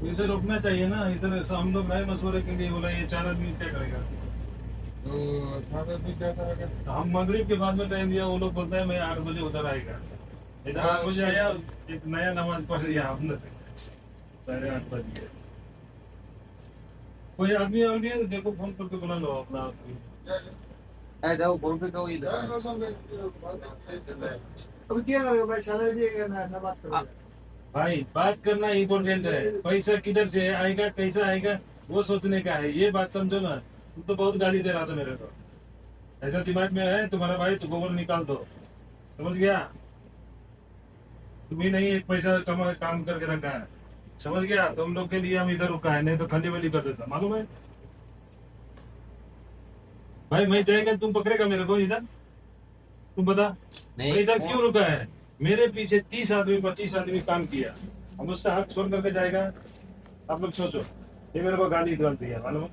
इधर रुकना चाहिए ना, इधर ऐसा हम लोग नए मशवरे के लिए बोला, ये 4 आदमी क्या करेगा? तो 4 आदमी क्या करेगा? हम मगरिब के बाद में टाइम दिया, वो लोग बोलता है मैं 8 बजे उधर आएगा। इधर 8 बजे आया, एक नया नमाज पढ़ लिया हमने, 8:30 बजे। कोई आदमी और भी है तो देखो, फोन करके बुला लो अपना आदमी। जाओ फोन पे कहो इधर। अब क्या करोगे भाई, सैलरी दिएगा ना, ऐसा बात करो। भाई बात करना इम्पोर्टेंट है, पैसा किधर से आएगा कैसा आएगा वो सोचने का है, ये बात समझो ना। तुम तो बहुत गाली दे रहा था मेरे को, ऐसा दिमाग में है तुम्हारा भाई तो गोबर निकाल दो, समझ गया? तुम ही नहीं एक पैसा कमा काम करके रखा है, समझ गया? तुम लोग के लिए हम इधर रुका है, नहीं तो खली वली कर देता, मालूम है? भाई मैं जाएगा तुम पकड़ेगा मेरे को इधर, तुम बता मैं इधर क्यों रुका है? मेरे पीछे 30 आदमी 25 आदमी काम किया, हम उससे हाथ छोड़ करके जाएगा? आप लोग सोचो, ये मेरे को गाली कर दिया, मालूम है?